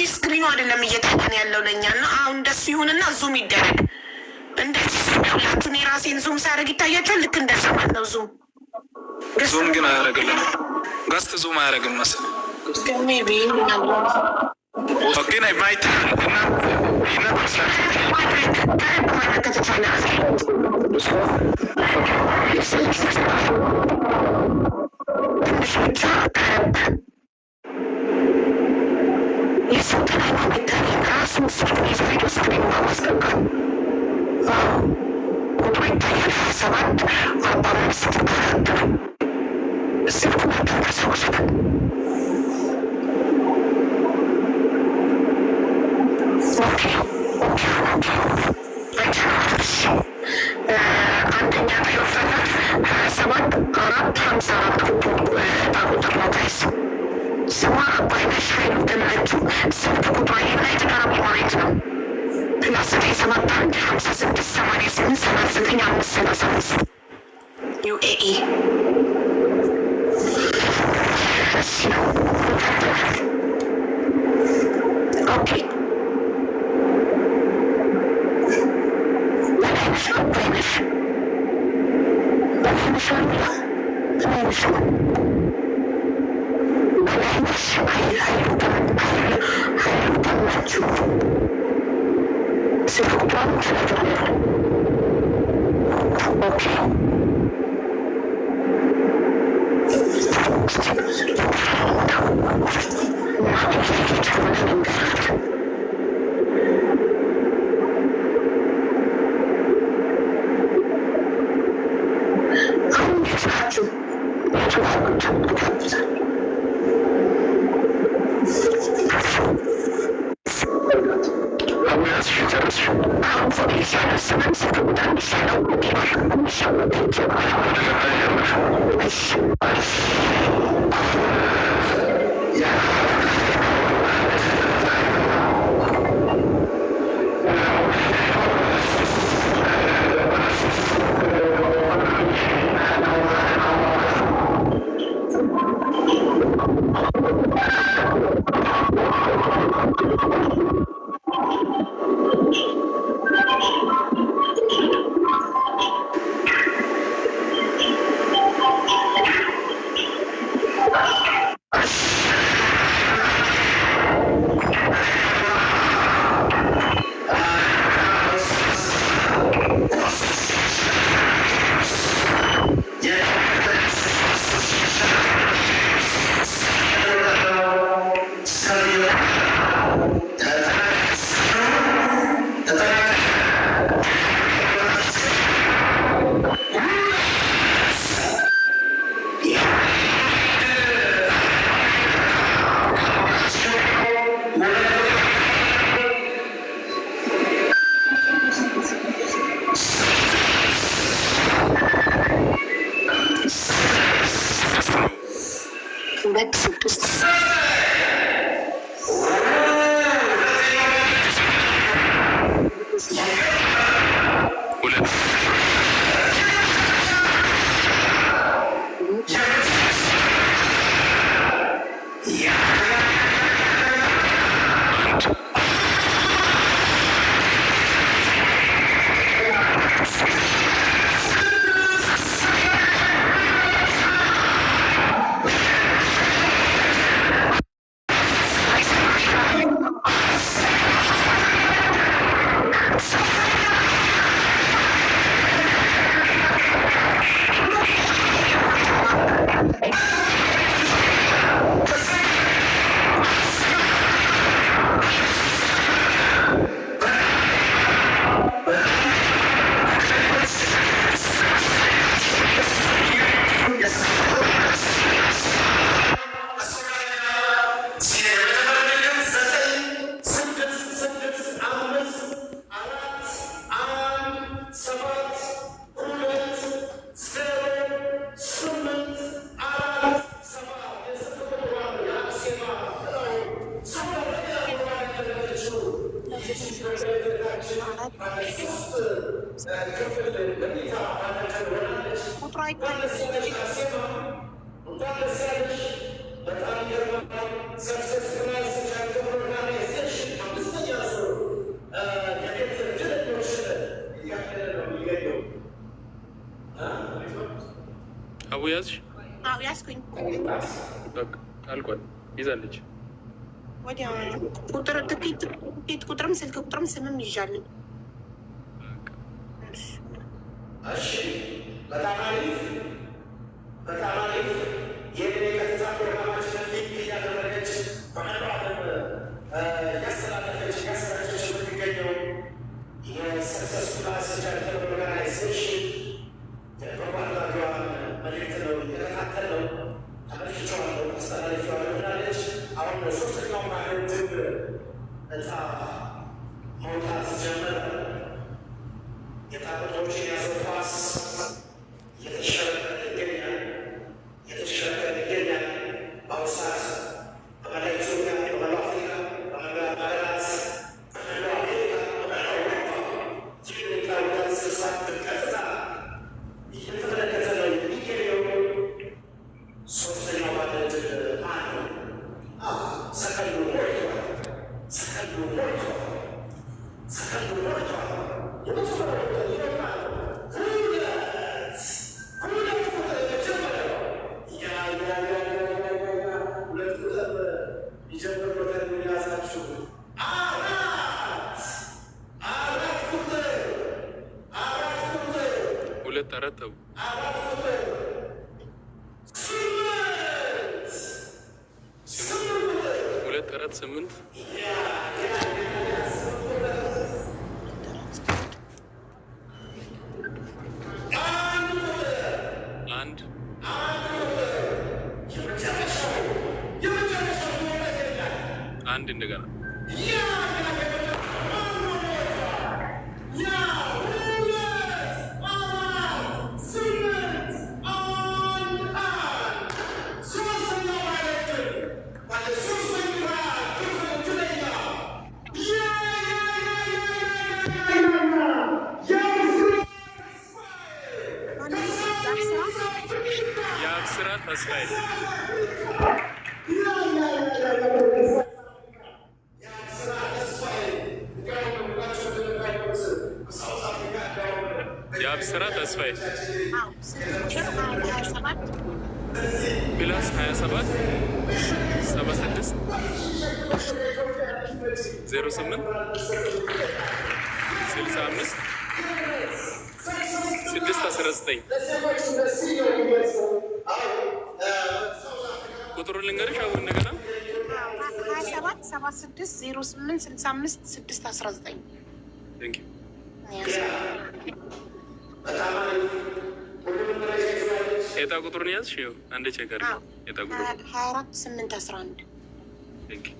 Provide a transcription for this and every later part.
ስክሪኑ አይደለም እየታየን ያለው ለእኛና አሁን እንደሱ ይሁንና ዙም ይደረግ። እንደዚህ ሁላችሁን የራሴን ዙም ሳደርግ ይታያቸዋል። ልክ እንደዛ ማለት ነው። ዙም ግን አያደርግልንም። ገስት ዙም አያደርግም መሰለኝ። ግን ማይት ከተቻለ ትንሽ ብቻ ራሱ ስክሪን ማስገባት ቁጥሩ ይታያል። 27 45 ስልኩናቸው ተሰውስደ አንደኛ ተወሰነ 27 4 54 ቁጥር ነው ጋይስ። ስሟ አባይነሽ ኃይሉ ገመቹ። ስልክ ቁጥሯ ላይ ተቀራቢ ማየት ነው። ፕላስ 971 56 88 79 535 ዩኤኢ ኦኬ። Success ያስኩኝ አልቋል። ይዛለች ወዲያ ቁጥር ትኬት ቁጥርም ስልክ ቁጥርም ስምም ይዣለሁ። እሺ በጣም አሪፍ በጣም አሪፍ። ይህንን የቀጥታ ፕሮግራማችንን ሊንክ እያደረገች በመላው እያስተላለፈች እያሰራጨች የምትገኘው የሰክሰስ ፕላስ ቻሪተብል ኦርጋናይዜሽን የበጎ አድራጊዋን መልዕክት ነው እየተከታተል ነው። ተመልክቼዋለሁ፣ አስተላልፌዋለሁ ብላለች። አሁን ሶስተኛው ማለትም እጣ መውጣት ጀመረ። የታቦቶችን ያዘው ኳስ እየተሸረከረ ይገኛል። በአሁኑ ሰዓት በመላው ኢትዮጵያ፣ በመላው አፍሪካ፣ በመላው ሀገራት፣ በመላው አሜሪካ፣ በመላው አውሮፓ የሚታወቀ እንስሳት በቀጥታ እየተመለከተ ነው የሚገኘው። ሶስተኛው ባለድል ማን ነው? ሰከንዱ ሞልቷል። ሁለት አራት ተው ሁለት አራት ስምንት አንድ አንድ እንደገና የአብስራ ተስፋዬ የአብስራ ተስፋዬ ፕላስ 27 76 08 65 619 ቁጥሩን ልንገርሽ። አሁን እንደገና 27 76 08 65 619 ቴንክ ዩ። የዕጣ ቁጥሩን ያዝሽ? ይኸው አንዴ ቼክ አድርጊ። የዕጣ ቁጥሩ 24 8 11 ቴንክ ዩ።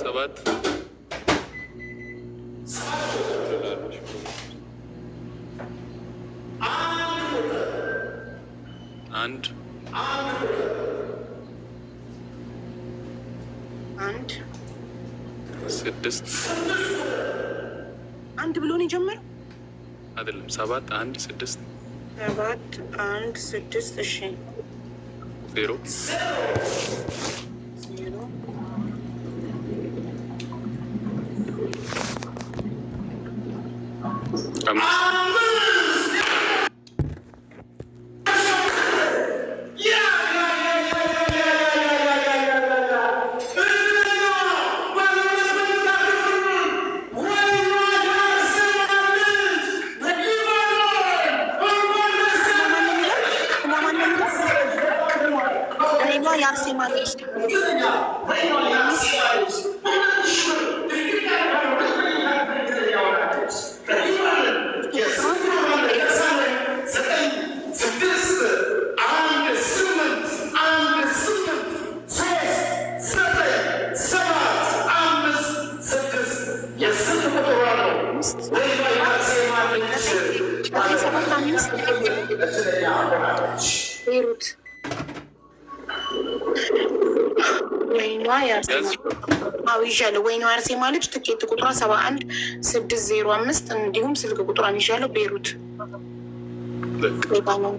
ሰባት አንድ ስድስት አንድ ብሎ ነው የጀመረው አይደለም። 7 1 6 7 1 6 እሺ 0 5 ወይኗ የአርሴማ ልጅ ቤሩት ወይኗ ይዣለሁ። ወይኗ የአርሴማ ልጅ ትኬት ቁጥሯ 71605 እንዲሁም ስልክ ቁጥሯን ይዣለሁ። ቤሩት አልሰማሁም።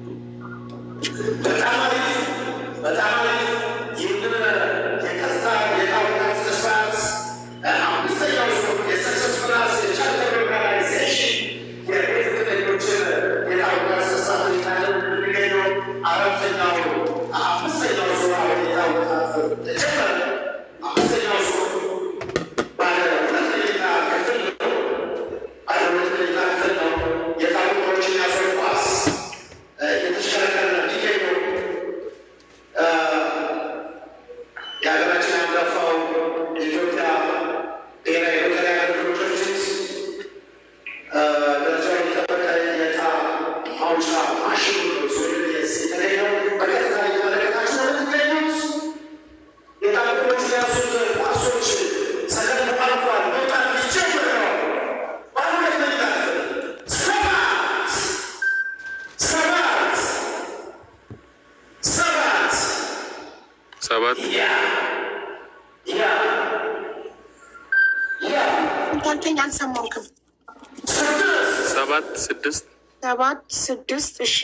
7 6 እሺ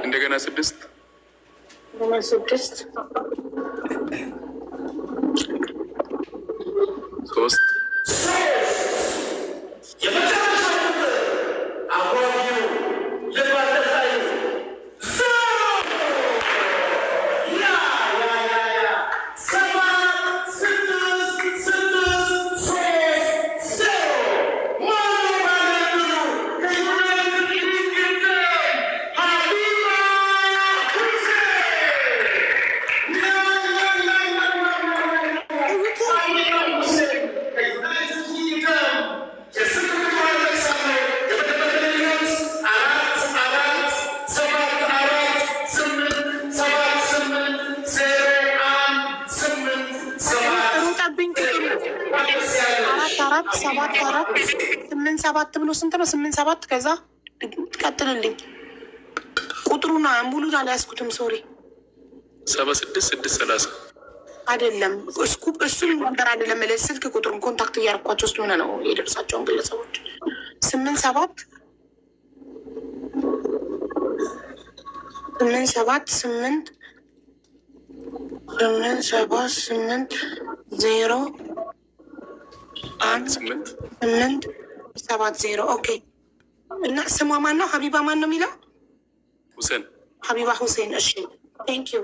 እንደገና 6 3 7 ብሎ ስንት ነው? 8 ከዛ ትቀጥልልኝ። ቁጥሩና ሙሉን አልያዝኩትም። ሶሪ 76630 አይደለም። እሱን ነበር አይደለም። ስልክ ቁጥሩን ኮንታክት እያደረኳቸው ስለሆነ ነው የደረሳቸውን ግለሰቦች 8 0 ኦኬ። እና ስሟ ማን ነው? ሀቢባ ማን ነው የሚለው? ሁሴን፣ ሀቢባ ሁሴን። እሺ ቴንክ ዩ።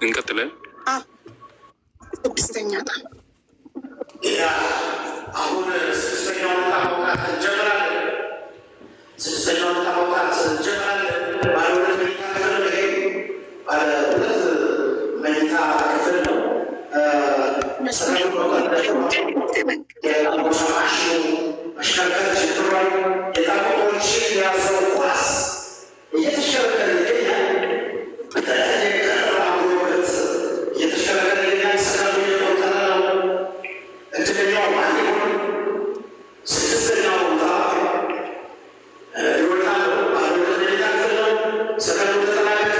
እንቀጥለን። 6ኛ ዕጣ አሁን 6ኛው ዕጣ መውጣት እንጀምራለን። 6ኛው ዕጣ መውጣት እንጀምራለን። ባለ 2 መኝታ ክፍል ነው። ይሄ ባለ 2 መኝታ ክፍል ነው። መሽከርከር ችግሯል። የጣቆች የያዘው ኳስ እየተሽከረከረ ይገኛል። በተለያየበት እየተሽከረከረ ይገኛል። ሰላም እየቆጠረ ነው። እድለኛው ማን ይሆን? 6ኛው ዕጣ ይወጣል። ባለ 2 መኝታ ክፍል ነው። ሰከንዱ ተጠናቀቀ።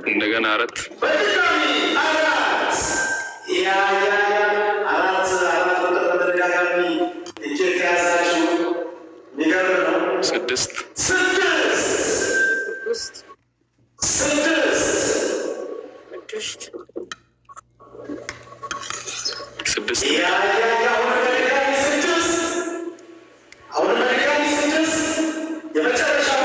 እንደገና 4 የመጨረሻ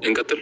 እንቀጥል።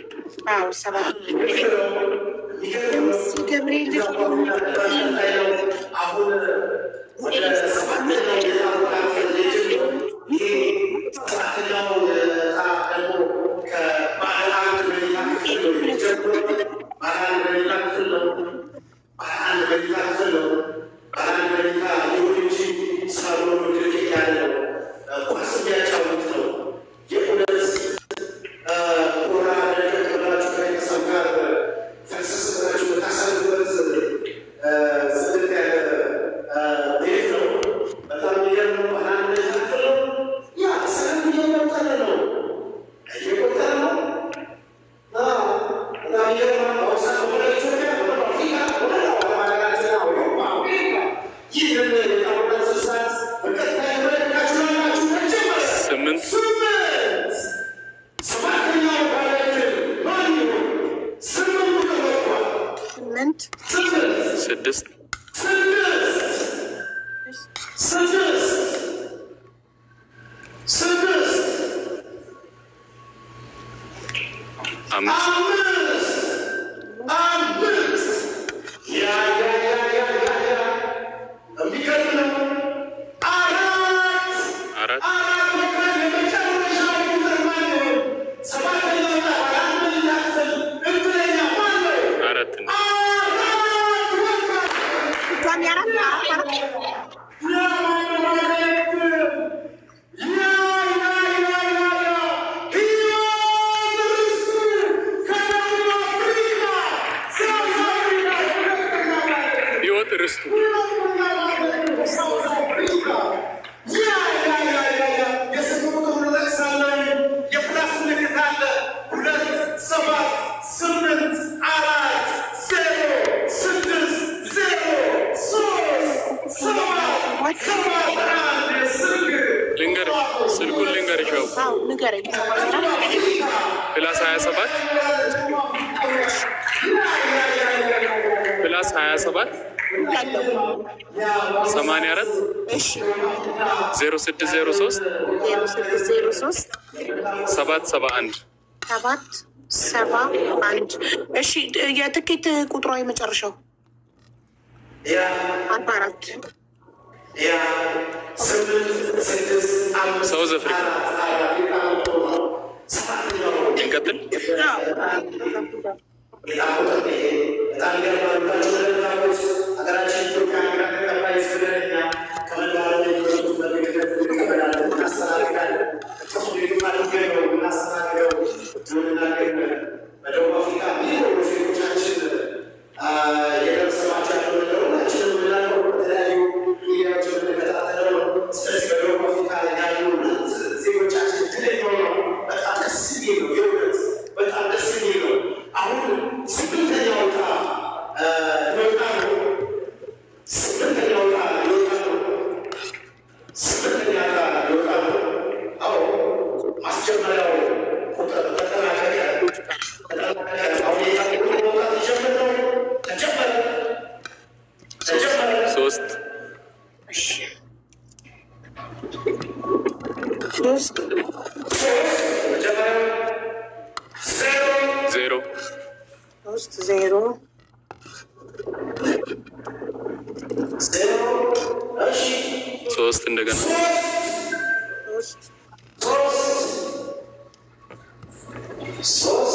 ፕላስ 27 84 0603 771 እሺ የትኬት ቁጥሯ የመጨረሻው 44 ሳውዝ አፍሪካ። እንቀጥል። ሶስት እንደገና ሶስት